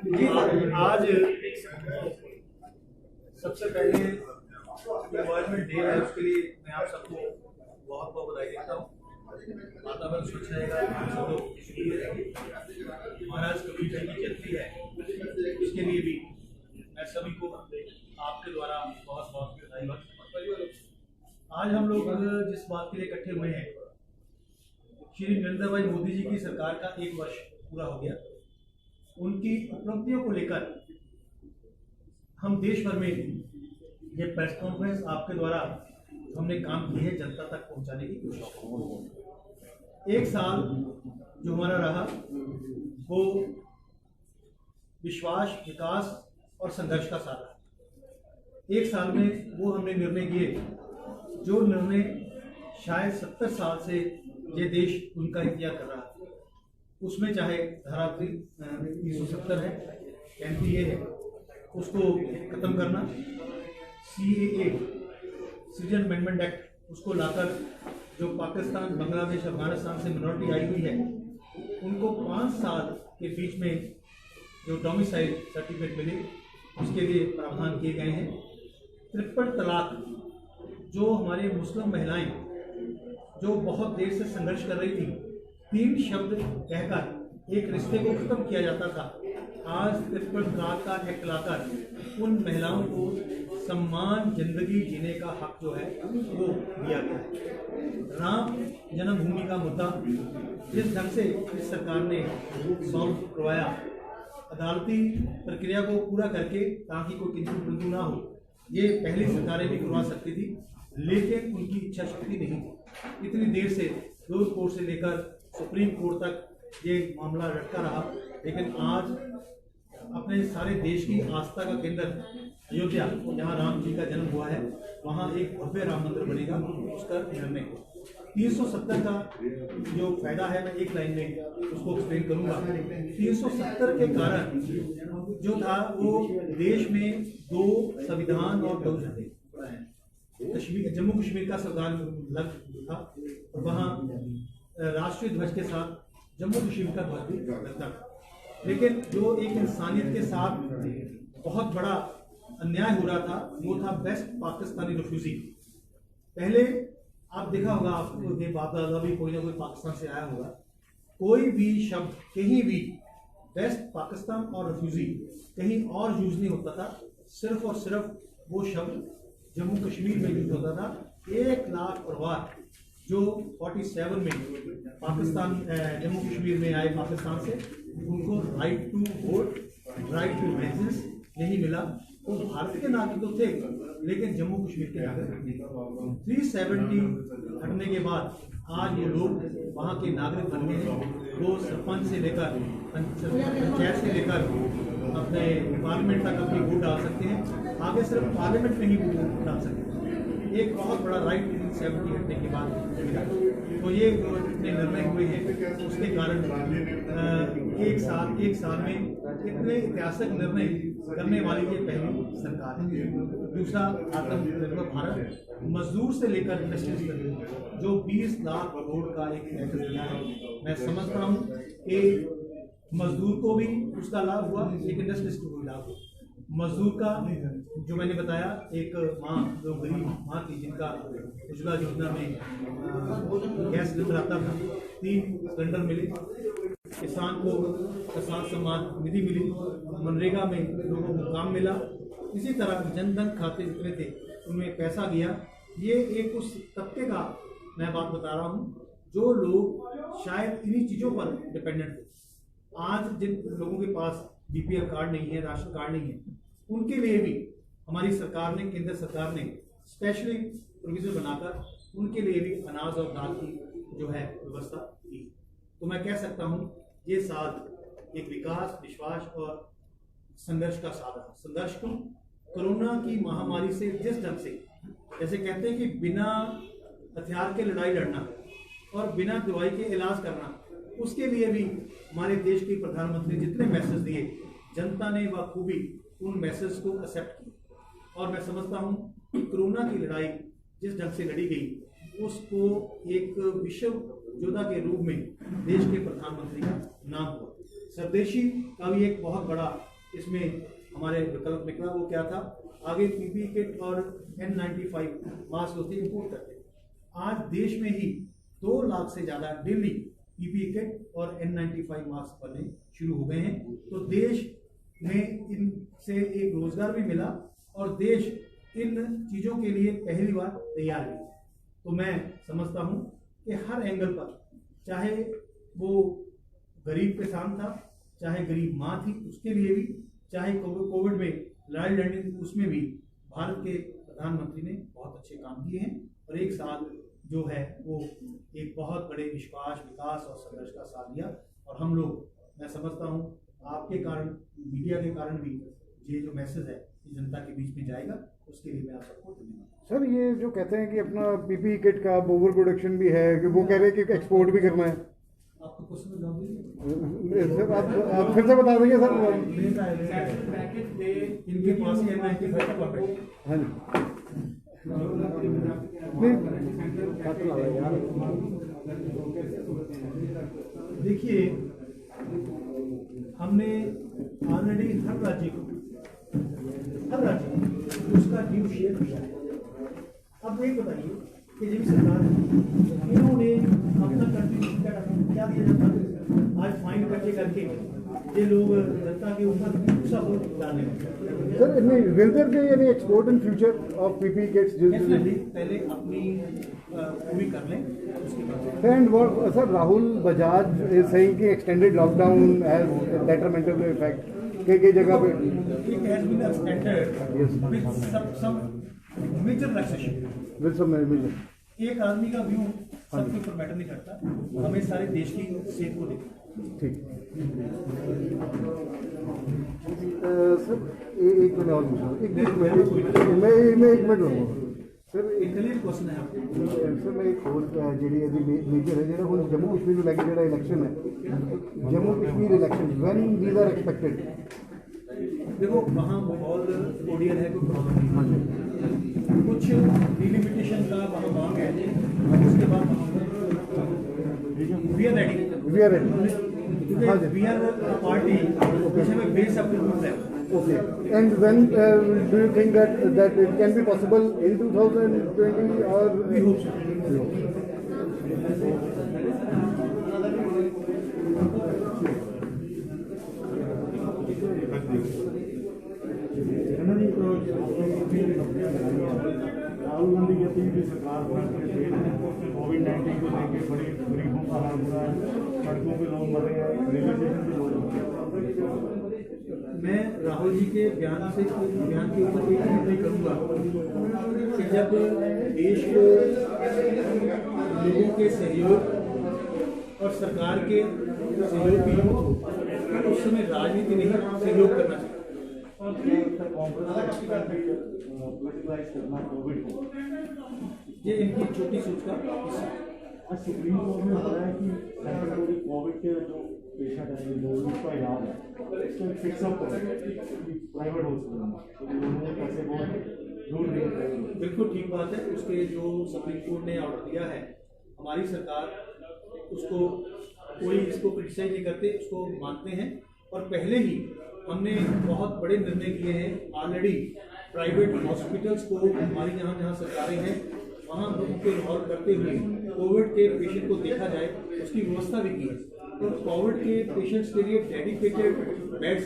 जी आज सबसे पहले एनवायरमेंट डे है, उसके लिए मैं आप सबको बहुत बहुत बधाई देता हूँ। वातावरण स्वच्छ रहेगा, सब लोग खुशी रहेगी। महाराज कबीर जी की जयंती है, उसके लिए भी मैं सभी को आपके द्वारा बहुत बहुत बधाई। आज हम लोग जिस बात के लिए इकट्ठे हुए हैं, श्री नरेंद्र भाई मोदी जी की सरकार का 1 वर्ष पूरा हो गया। उनकी उपलब्धियों को लेकर हम देश भर में ये प्रेस कॉन्फ्रेंस आपके द्वारा हमने काम की है जनता तक पहुंचाने की कोशिश। 1 साल जो हमारा रहा वो विश्वास, विकास और संघर्ष का साल रहा। 1 साल में वो हमने निर्णय किए जो निर्णय शायद 70 साल से ये देश उनका इंतजार कर रहा है। उसमें चाहे धारा 370 है, NPA है, उसको खत्म करना, CAA सिटीजन अमेंडमेंट एक्ट उसको लाकर जो पाकिस्तान, बांग्लादेश, अफगानिस्तान से मिनॉरिटी आई हुई है उनको 5 साल के बीच में जो डोमिसाइल सर्टिफिकेट मिले उसके लिए प्रावधान किए गए हैं। ट्रिपल तलाक जो हमारे मुस्लिम महिलाएं जो बहुत देर से संघर्ष कर रही थी, 3 शब्द कहकर एक रिश्ते को खत्म किया जाता था, आज ट्रिपल तलाक का एक्ट लाकर उन महिलाओं को सम्मान जिंदगी जीने का हक जो है वो दिया गया है। राम जन्मभूमि का मुद्दा जिस ढंग से इस सरकार ने सॉल्व करवाया, अदालती प्रक्रिया को पूरा करके ताकि कोई किंतु परंतु ना हो, ये पहली सरकारें भी करवा सकती थी, लेकिन उनकी इच्छा शक्ति नहीं थी। इतनी देर से लोअर कोर्ट से लेकर सुप्रीम कोर्ट तक ये मामला लटका रहा, लेकिन आज अपने सारे देश की आस्था का केंद्र अयोध्या, जहाँ राम जी का जन्म हुआ है, वहाँ एक भव्य राम मंदिर बनेगा, उसका निर्णय 370 का जो फायदा है मैं एक लाइन में उसको एक्सप्लेन करूंगा। 370 के कारण जो था वो देश में 2 संविधान और 2 कश्मीर, जम्मू कश्मीर का संविधान लग था, वहाँ राष्ट्रीय ध्वज के साथ जम्मू कश्मीर का ध्वज भी लगता था। लेकिन जो एक इंसानियत के साथ बहुत बड़ा अन्याय हो रहा था वो था बेस्ट पाकिस्तानी रिफ्यूजी। पहले आप देखा होगा, आपको ये बाप दादा भी कोई ना कोई पाकिस्तान से आया होगा, कोई भी शब्द कहीं भी बेस्ट पाकिस्तान और रिफ्यूजी कहीं और यूज नहीं होता था, सिर्फ और सिर्फ वो शब्द जम्मू कश्मीर में यूज होता था। 1 लाख परिवार जो 47 में पाकिस्तान जम्मू कश्मीर में आए पाकिस्तान से, उनको right to vote, right to residence नहीं मिला। वो भारत के नागरिक तो थे लेकिन जम्मू कश्मीर के नागरिक नहीं। 370 हटने के बाद आज ये लोग वहाँ के नागरिक बन गए हैं। वो सरपंच से लेकर पंचायत से लेकर अपने पार्लियामेंट तक अपनी वोट डाल सकते हैं, आगे सिर्फ पार्लियामेंट में ही वोट डाल सकते हैं। एक बहुत बड़ा राइट 370 हटने के बाद मिला। तो ये जो इतने निर्णय हुए हैं उसके कारण 1 साल में इतने ऐतिहासिक निर्णय करने वाली ये पहली सरकार है। दूसरा, आत्मनिर्भर भारत, मजदूर से लेकर इंडस्ट्रीज तक जो 20 लाख करोड़ का एक पैकेज दिया है, मैं समझता हूँ कि मजदूर को भी उसका लाभ हुआ, एक इंडस्ट्रीज को भी लाभ हुआ। मजदूर का जो मैंने बताया, एक माँ जो गरीब माँ थी जिनका उज्ज्वला योजना में गैस सिलेंडर आता था, 3 सिलेंडर मिले। किसान को किसान सम्मान निधि मिली, मनरेगा में लोगों को काम मिला। इसी तरह जनधन खाते जितने थे उनमें पैसा गया। ये एक उस तबके का मैं बात बता रहा हूँ जो लोग शायद इन्हीं चीज़ों पर डिपेंडेंट थे। आज जिन लोगों के पास BPL कार्ड नहीं है, राशन कार्ड नहीं है, उनके लिए भी हमारी सरकार ने, केंद्र सरकार ने स्पेशली प्रोविजन बनाकर उनके लिए भी अनाज और दाल की जो है व्यवस्था की। तो मैं कह सकता हूँ ये साल एक विकास, विश्वास और संघर्ष का साल है। संघर्ष को कोरोना की महामारी से जिस ढंग से, जैसे कहते हैं कि बिना हथियार के लड़ाई लड़ना और बिना दवाई के इलाज करना, उसके लिए भी हमारे देश के प्रधानमंत्री जितने मैसेज दिए, जनता ने बखूबी उन मैसेज को एक्सेप्ट किया। और मैं समझता हूँ कि कोरोना की लड़ाई जिस ढंग से लड़ी गई उसको एक विश्व योद्धा के रूप में देश के प्रधानमंत्री का नाम हुआ। स्वदेशी का भी एक बहुत बड़ा इसमें हमारे विकल्प निकला। वो क्या था, आगे पीपीई किट और N95 मास्क होते इंपोर्ट करते थे। आज देश में ही 2 लाख से ज़्यादा डेली पीपीई किट और N95 मास्क बनने शुरू हो गए हैं। तो देश में इनसे एक रोजगार भी मिला और देश इन चीज़ों के लिए पहली बार तैयार भी। तो मैं समझता हूँ कि हर एंगल पर, चाहे वो गरीब किसान था, चाहे गरीब माँ थी उसके लिए भी, चाहे कोविड में लड़ाई लड़ने उसमें भी भारत के प्रधानमंत्री ने बहुत अच्छे काम किए हैं। और एक साल जो है वो एक बहुत बड़े विश्वास, विकास और संघर्ष का साथ दिया। और हम लोग, मैं समझता हूँ आपके कारण, मीडिया के कारण भी ये जो मैसेज है जनता के बीच में जाएगा, उसके लिए मैं आप सबको धन्यवाद। सर, ये जो कहते हैं कि अपना पीपीई किट का ओवर प्रोडक्शन भी है, कि वो कह रहे हैं कि एक्सपोर्ट भी करना है, आपको क्वेश्चन जवाब दीजिए सर आप फिर से बता देंगे सर। इनके पास ही N95 का परमिट है। हाँ जी, देखिए, हमने ऑलरेडी हर राज्य को उसका ड्यू शेयर किया है। अब ये बताइए कि जिन सरकार इन्होंने अपना कंट्रीब्यूशन क्या दिया जाता है, आज फाइन करके ये लोग जनता के ऊपर गुस्सा हो डालने लगे। Sir, will there be any export in future of PPE kits? Definitely, पहले अपनी पूरी कर लें उसके बाद। And what, sir, Rahul Bajaj is saying कि extended lockdown has a detrimental effect. कई जगह पे it has been extended with some major relaxation. with some measures. एक आदमी का व्यू सबके ऊपर मैटर नहीं करता, हमें सारे देश की सेहत को देखना। ठीक। सर, एक मिनट और पूछना, मैं एक मिनट लूँगा सर। इंटेलिजेंट क्वेश्चन है आपको। सर, मैं एक और ਜਿਹੜੀ ਇਹਦੀ ਮੇਜਰ ਹੈ, ਜਿਹੜਾ ਹੁਣ ਜੰਮੂ ਕਸ਼ਮੀਰ ਨੂੰ ਲੈ ਕੇ ਜਿਹੜਾ ਇਲੈਕਸ਼ਨ ਹੈ, Jammu Kashmir election, when these are expected? देखो, वहाँ माहौल कोडियल है, कोई प्रॉब्लम नहीं, कुछ डिलिमिटेशन का वहाँ मांग है, उसके बाद we are ready, we are ready, we are party which have a base up to group level. Okay. And when do you think that it can be possible in 2020 or? We hope so. Rahul Gandhi कहते हैं कि सरकार कोविड-19 को लेकर बड़े गरीबों का हाल बुरा है, सड़कों पे लोग मर रहे हैं, रेलवे स्टेशन पे लोग मर रहे हैं। मैं राहुल जी के बयान के ऊपर एक टिप्पणी करूंगा कि जब देश को लोगों के सहयोग और सरकार के सहयोग की जरूरत हो, उस समय राजनीति नहीं, सहयोग करना चाहिए। ये इनकी छोटी सोच का हिस्सा है। सुप्रीम कोर्ट ने बताया कि कोविड के जो पेशेंट है, जो उसका इलाज है, उसको फिक्सअप प्राइवेट हॉस्पिटल में पैसे बहुत दूर नहीं। बिल्कुल ठीक बात है। उसके जो सुप्रीम कोर्ट ने ऑर्डर दिया है, हमारी सरकार उसको कोई इसको क्रिटिसाइज नहीं करते, उसको मानते हैं। और पहले ही हमने बहुत बड़े निर्णय किए हैं। ऑलरेडी प्राइवेट हॉस्पिटल्स को हमारी जहाँ सरकारें हैं वहाँ लोगों को इन्वॉल्व करते हुए कोविड के पेशेंट को देखा जाए, उसकी व्यवस्था भी की है। तो कोविड के पेशेंट्स के लिए dedicated beds,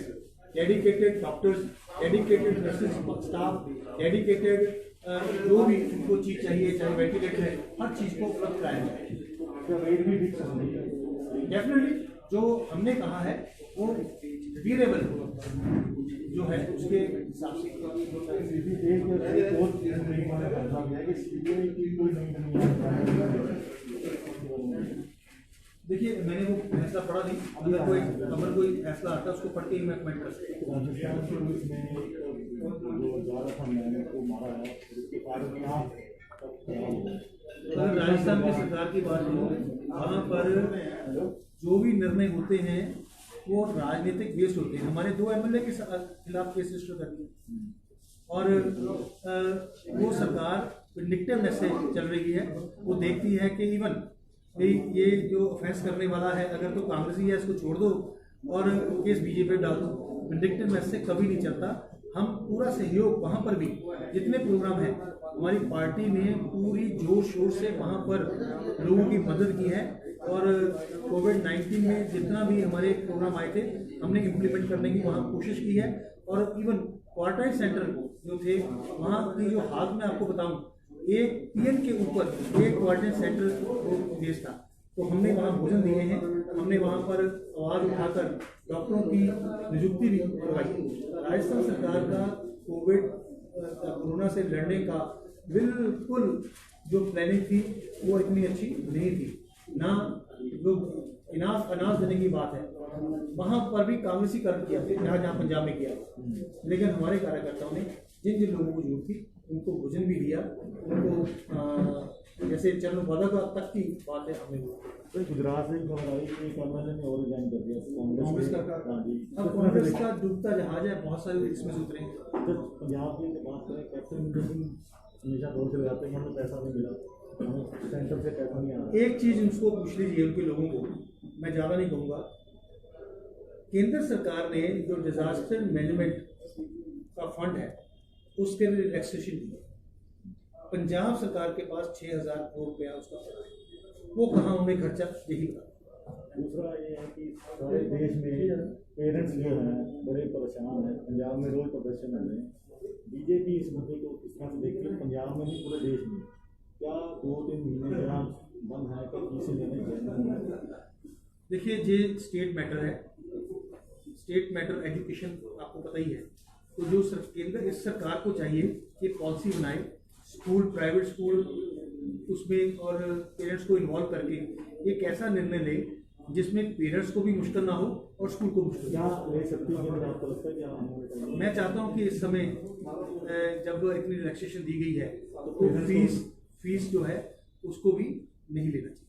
dedicated doctors, dedicated nursing staff, dedicated जो भी उनको चीज़ चाहिए, चाहे वेंटिलेटर है, हर चीज़ को उपलब्ध कराया जाए। डेफिनेटली जो हमने कहा है वो ड्यूरेबल जो है उसके हिसाब से। देखिए, मैंने वो फैसला पढ़ा नहीं, अगर कोई फैसला आता है उसको पढ़ के ही मैं कमेंट कर सकता हूँ। अगर राजस्थान की सरकार की बात हो, वहाँ पर जो भी निर्णय होते हैं वो राजनीतिक बेस्ड होते हैं। हमारे 2 MLA के खिलाफ केस रजिस्टर कर दिए और वो सरकार विंडिक्टिवनेस से चल रही है। वो देखती है कि इवन ये जो ऑफेंस करने वाला है, अगर तो कांग्रेसी है इसको छोड़ दो, और केस बीजेपी डाल दो। विंडिक्टिव मैसेज से कभी नहीं चलता। हम पूरा सहयोग वहाँ पर भी जितने प्रोग्राम हैं हमारी पार्टी ने पूरी जोर शोर से वहाँ पर लोगों की मदद की है और कोविड-19 में जितना भी हमारे प्रोग्राम आए थे हमने इम्प्लीमेंट करने की वहाँ कोशिश की है। और इवन क्वारंटाइन सेंटर जो थे वहाँ की जो हालत मैं आपको बताऊँ, एक पीएन के ऊपर एक क्वारंटाइन सेंटर बेस था, तो हमने वहाँ भोजन दिए हैं, हमने वहाँ पर आवाज़ उठाकर डॉक्टरों की नियुक्ति भी करवाई। राजस्थान सरकार का कोरोना से लड़ने का बिल्कुल जो प्लानिंग थी वो इतनी अच्छी नहीं थी। ना जो इनाफ अनाज देने की बात है वहाँ पर भी कांग्रेसी कर्म किया जहाँ पंजाब में किया, लेकिन हमारे कार्यकर्ताओं ने जिन जिन लोगों को जरूरत थी उनको भोजन भी दिया, उनको जैसे चरण पदक तक की बात है हमने तो गुजरात से खबर आई कि एमएलए ने और रिजाइन कर दिया कांग्रेस का। अब कांग्रेस का डूबता जहाज है, बहुत सारे इसमें उतरे। तो पंजाब की बात करें, कैप्टन हमेशा दौर से लगाते हैं, हमें पैसा नहीं मिला, हमें सेंटर से पैसा नहीं आ रहा। एक चीज उनको पूछ लीजिए, उनके लोगों को, मैं ज़्यादा नहीं कहूँगा। केंद्र सरकार ने जो डिजास्टर मैनेजमेंट का फंड है उसके लिए रिलैक्सेशन दी। पंजाब सरकार के पास 6,000 करोड़ रुपया उसका पड़ा है, वो कहाँ उन्हें खर्चा, यही बता। दूसरा ये है कि सारे देश में पेरेंट्स जो हैं बड़े परेशान हैं, पंजाब में रोज प्रदर्शन हो रहे हैं। बीजेपी इस मुद्दे को किस तरह से देखती है, पंजाब में नहीं पूरे देश में? क्या 2-3 महीने जहाँ बंद है कि किसी लेने? देखिए, ये स्टेट मैटर है, स्टेट मैटर एजुकेशन आपको पता ही है। तो जो केंद्र इस सरकार को चाहिए कि पॉलिसी बनाए, स्कूल प्राइवेट स्कूल उसमें और पेरेंट्स को इन्वॉल्व करके एक ऐसा निर्णय ले जिसमें पेरेंट्स को भी मुश्किल ना हो और स्कूल को मुश्किल क्या ले सकती है? आपको लगता है क्या? मैं चाहता हूं कि इस समय जब इतनी रिलैक्सेशन दी गई है तो फीस जो है उसको भी नहीं लेना चाहिए।